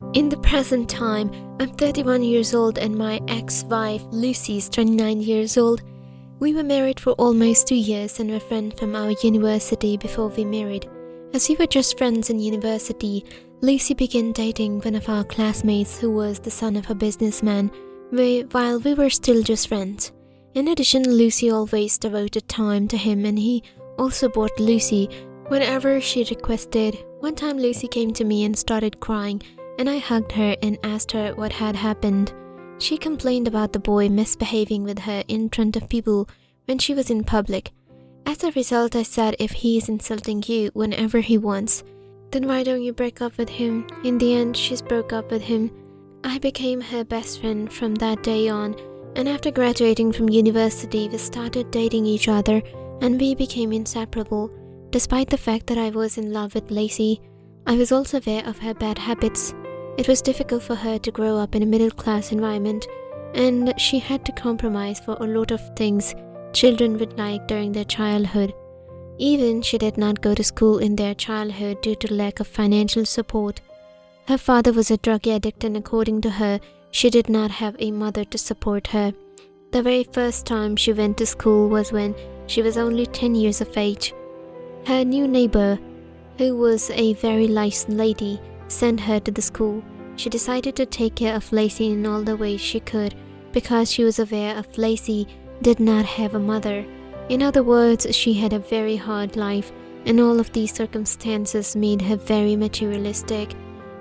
In the present time, I'm 31 years old and my ex-wife Lucy is 29 years old. We were married for almost 2 years and were friends from our university before we married. As we were just friends in university, Lucy began dating one of our classmates who was the son of a businessman, while we were still just friends. In addition, Lucy always devoted time to him and he also bought Lucy whenever she requested. One time Lucy came to me and started crying, and I hugged her and asked her what had happened. She complained about the boy misbehaving with her in front of people when she was in public. As a result, I said, if he is insulting you whenever he wants, then why don't you break up with him? In the end, she broke up with him. I became her best friend from that day on, and after graduating from university, we started dating each other and we became inseparable. Despite the fact that I was in love with Lucy, I was also aware of her bad habits. It was difficult for her to grow up in a middle-class environment, and she had to compromise for a lot of things children would like during their childhood. Even she did not go to school in their childhood due to lack of financial support. Her father was a drug addict, and according to her, she did not have a mother to support her. The very first time she went to school was when she was only 10 years of age. Her new neighbor, who was a very nice lady, sent her to the school. She decided to take care of Lucy in all the ways she could because she was aware of Lucy did not have a mother. In other words, she had a very hard life, and all of these circumstances made her very materialistic.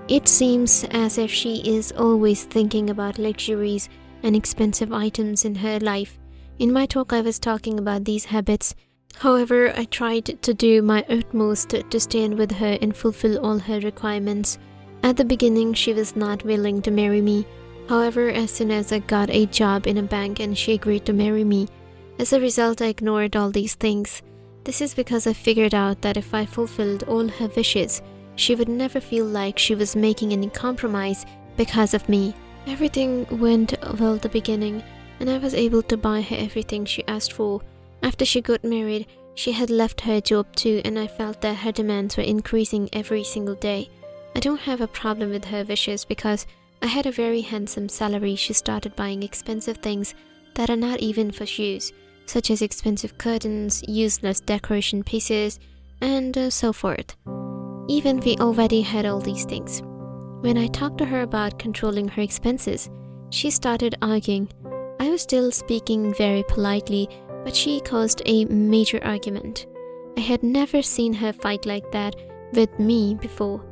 It seems as if she is always thinking about luxuries and expensive items in her life. In my talk, I was talking about these habits. However, I tried to do my utmost to stand with her and fulfill all her requirements. At the beginning, she was not willing to marry me. However, as soon as I got a job in a bank and she agreed to marry me, as a result, I ignored all these things. This is because I figured out that if I fulfilled all her wishes, she would never feel like she was making any compromise because of me. Everything went well at the beginning, and I was able to buy her everything she asked for. After she got married, she had left her job too, and I felt that her demands were increasing every single day. I don't have a problem with her wishes because I had a very handsome salary. She started buying expensive things that are not even for shoes, such as expensive curtains, useless decoration pieces, and so forth. Even we already had all these things. When I talked to her about controlling her expenses, she started arguing. I was still speaking very politely, but she caused a major argument. I had never seen her fight like that with me before.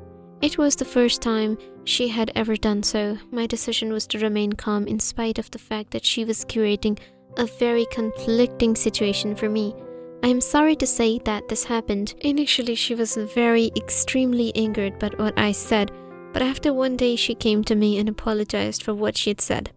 It was the first time she had ever done so. My decision was to remain calm in spite of the fact that she was creating a very conflicting situation for me. I am sorry to say that this happened. Initially, she was extremely angered by what I said, but after one day she came to me and apologized for what she had said.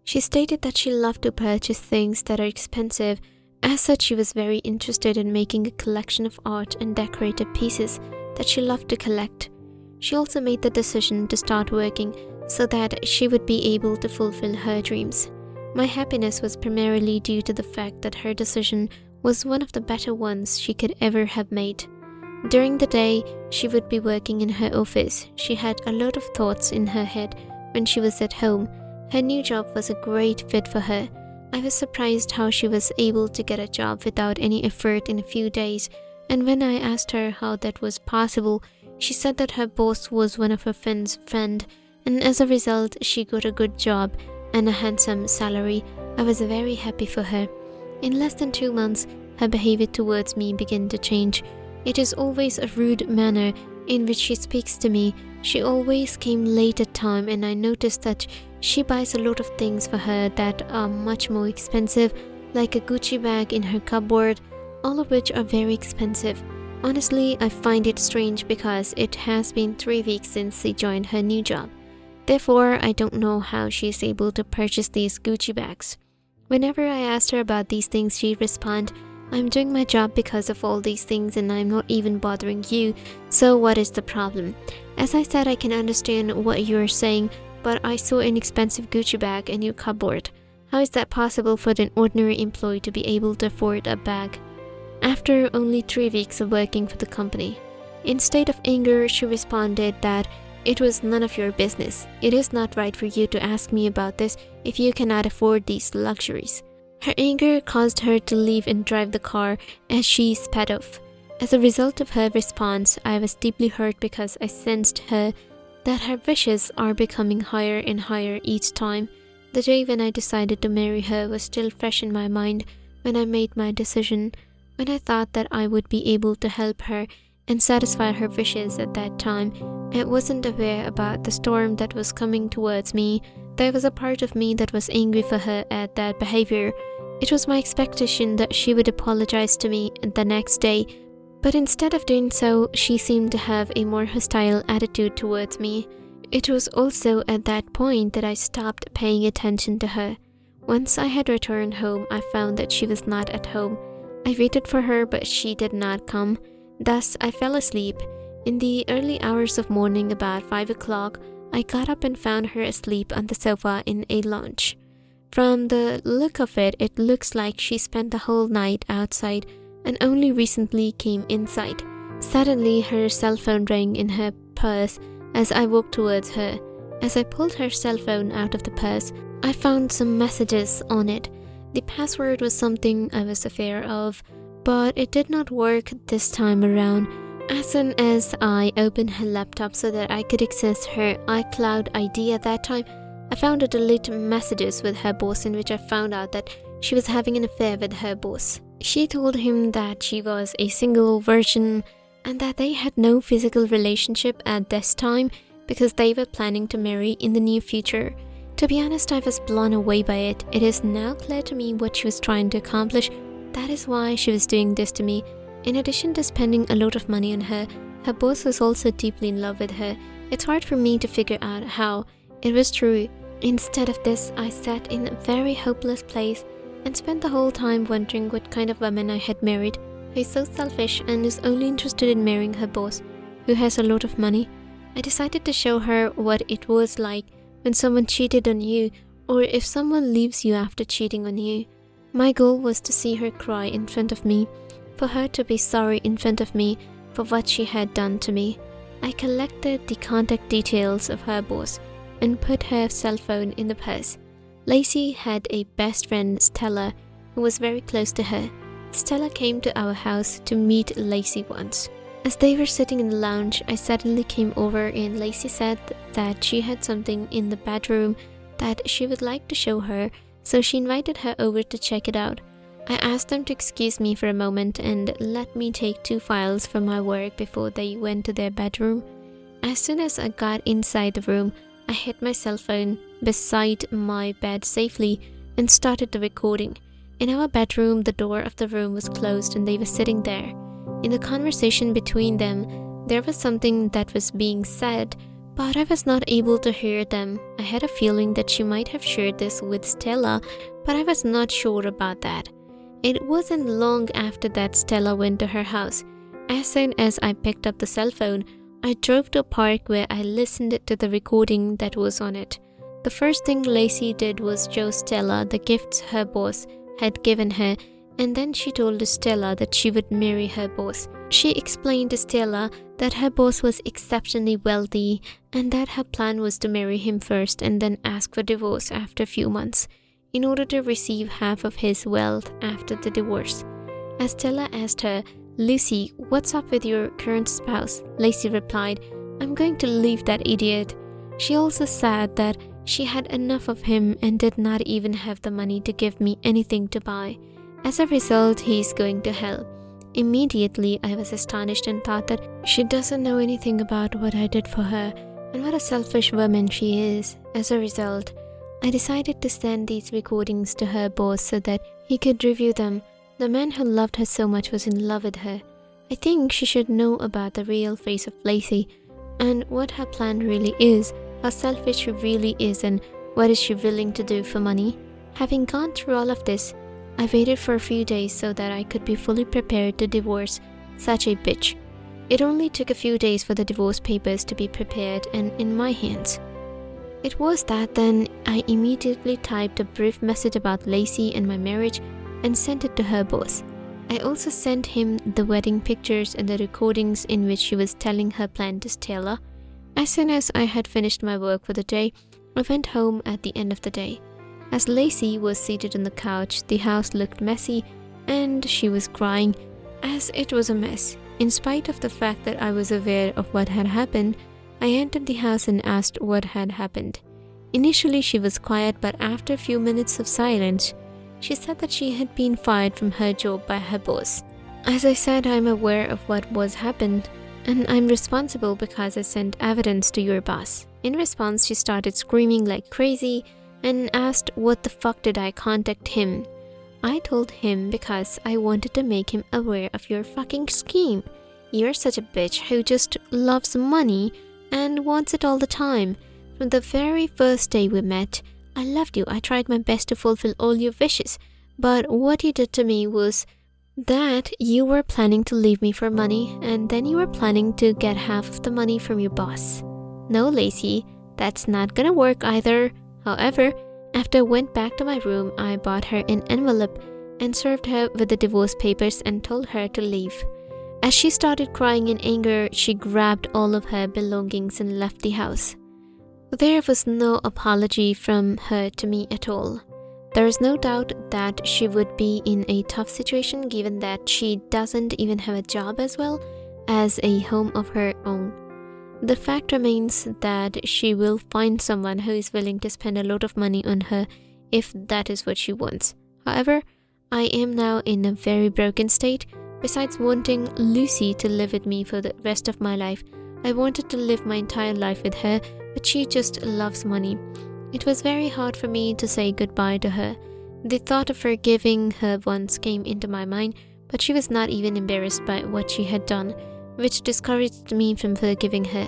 She stated that she loved to purchase things that are expensive. As such, she was very interested in making a collection of art and decorative pieces that she loved to collect. She also made the decision to start working so that she would be able to fulfill her dreams. My happiness was primarily due to the fact that her decision was one of the better ones she could ever have made. During the day, she would be working in her office. She had a lot of thoughts in her head when she was at home. Her new job was a great fit for her. I was surprised how she was able to get a job without any effort in a few days, and when I asked her how that was possible, she said that her boss was one of her friend's friend, and as a result, she got a good job and a handsome salary. I was very happy for her. In less than 2 months, her behavior towards me began to change. It is always a rude manner in which she speaks to me. She always came late at time, and I noticed that she buys a lot of things for her that are much more expensive, like a Gucci bag in her cupboard, all of which are very expensive. Honestly, I find it strange because it has been 3 weeks since she joined her new job. Therefore, I don't know how she is able to purchase these Gucci bags. Whenever I asked her about these things, she'd respond, "I'm doing my job because of all these things and I'm not even bothering you, so what is the problem?" As I said, I can understand what you're saying, but I saw an expensive Gucci bag in your cupboard. How is that possible for an ordinary employee to be able to afford a bag? After only 3 weeks of working for the company. Instead of anger, she responded that It was none of your business. It is not right for you to ask me about this if you cannot afford these luxuries. Her anger caused her to leave and drive the car as she sped off. As a result of her response, I was deeply hurt because I sensed that her wishes are becoming higher and higher each time. The day when I decided to marry her was still fresh in my mind when I made my decision, when I thought that I would be able to help her and satisfy her wishes at that time. I wasn't aware about the storm that was coming towards me. There was a part of me that was angry for her at that behavior. It was my expectation that she would apologize to me the next day, but instead of doing so, she seemed to have a more hostile attitude towards me. It was also at that point that I stopped paying attention to her. Once I had returned home, I found that she was not at home. I waited for her, but she did not come. Thus, I fell asleep. In the early hours of morning, about 5 o'clock, I got up and found her asleep on the sofa in a lounge. From the look of it, it looks like she spent the whole night outside and only recently came inside. Suddenly, her cell phone rang in her purse as I walked towards her. As I pulled her cell phone out of the purse, I found some messages on it. The password was something I was aware of, but it did not work this time around. As soon as I opened her laptop so that I could access her iCloud ID at that time, I found a deleted messages with her boss in which I found out that she was having an affair with her boss. She told him that she was a single virgin and that they had no physical relationship at this time because they were planning to marry in the near future. To be honest, I was blown away by it. It is now clear to me what she was trying to accomplish. That is why she was doing this to me. In addition to spending a lot of money on her, her boss was also deeply in love with her. It's hard for me to figure out how it was true. Instead of this, I sat in a very hopeless place and spent the whole time wondering what kind of woman I had married, who is so selfish and is only interested in marrying her boss, who has a lot of money. I decided to show her what it was like when someone cheated on you, or if someone leaves you after cheating on you. My goal was to see her cry in front of me, for her to be sorry in front of me for what she had done to me. I collected the contact details of her boss and put her cell phone in the purse. Lacey had a best friend, Stella, who was very close to her. Stella came to our house to meet Lacey once. As they were sitting in the lounge, I suddenly came over and Lacey said that she had something in the bedroom that she would like to show her, so she invited her over to check it out. I asked them to excuse me for a moment and let me take 2 files from my work before they went to their bedroom. As soon as I got inside the room, I hid my cell phone beside my bed safely and started the recording. In our bedroom, the door of the room was closed and they were sitting there. In the conversation between them, there was something that was being said, but I was not able to hear them. I had a feeling that she might have shared this with Stella, but I was not sure about that. It wasn't long after that Stella went to her house. As soon as I picked up the cell phone, I drove to a park where I listened to the recording that was on it. The first thing Lacey did was show Stella the gifts her boss had given her, and then she told Stella that she would marry her boss. She explained to Stella that her boss was exceptionally wealthy and that her plan was to marry him first and then ask for divorce after a few months in order to receive half of his wealth after the divorce. As Stella asked her, "Lucy, what's up with your current spouse?" Lacey replied, "I'm going to leave that idiot." She also said that she had enough of him and did not even have the money to give me anything to buy. As a result, he's going to hell. Immediately, I was astonished and thought that she doesn't know anything about what I did for her and what a selfish woman she is. As a result, I decided to send these recordings to her boss so that he could review them. The man who loved her so much was in love with her. I think she should know about the real face of Lacey and what her plan really is, how selfish she really is, and what is she willing to do for money. Having gone through all of this, I waited for a few days so that I could be fully prepared to divorce such a bitch. It only took a few days for the divorce papers to be prepared and in my hands. It was that then I immediately typed a brief message about Lacey and my marriage and sent it to her boss. I also sent him the wedding pictures and the recordings in which she was telling her plan to Stella. As soon as I had finished my work for the day, I went home at the end of the day. As Lacey was seated on the couch, the house looked messy and she was crying as it was a mess. In spite of the fact that I was aware of what had happened, I entered the house and asked what had happened. Initially she was quiet, but after a few minutes of silence, she said that she had been fired from her job by her boss. As I said, I'm aware of what was happened and I'm responsible because I sent evidence to your boss. In response, she started screaming like crazy and asked what the fuck did I contact him. I told him because I wanted to make him aware of your fucking scheme. You're such a bitch who just loves money and wants it all the time. From the very first day we met, I loved you. I tried my best to fulfill all your wishes. But what you did to me was that you were planning to leave me for money, and then you were planning to get half of the money from your boss. No, Lacey, that's not gonna work either. However, after I went back to my room, I bought her an envelope and served her with the divorce papers and told her to leave. As she started crying in anger, she grabbed all of her belongings and left the house. There was no apology from her to me at all. There is no doubt that she would be in a tough situation given that she doesn't even have a job as well as a home of her own. The fact remains that she will find someone who is willing to spend a lot of money on her if that is what she wants. However, I am now in a very broken state. Besides wanting Lucy to live with me for the rest of my life, I wanted to live my entire life with her, but she just loves money. It was very hard for me to say goodbye to her. The thought of forgiving her once came into my mind, but she was not even embarrassed by what she had done, which discouraged me from forgiving her.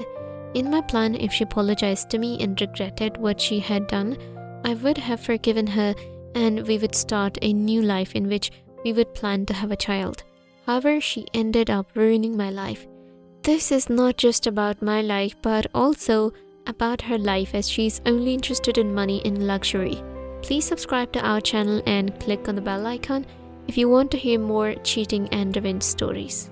In my plan, if she apologized to me and regretted what she had done, I would have forgiven her and we would start a new life in which we would plan to have a child. However, she ended up ruining my life. This is not just about my life, but also about her life, as she's only interested in money and luxury. Please subscribe to our channel and click on the bell icon if you want to hear more cheating and revenge stories.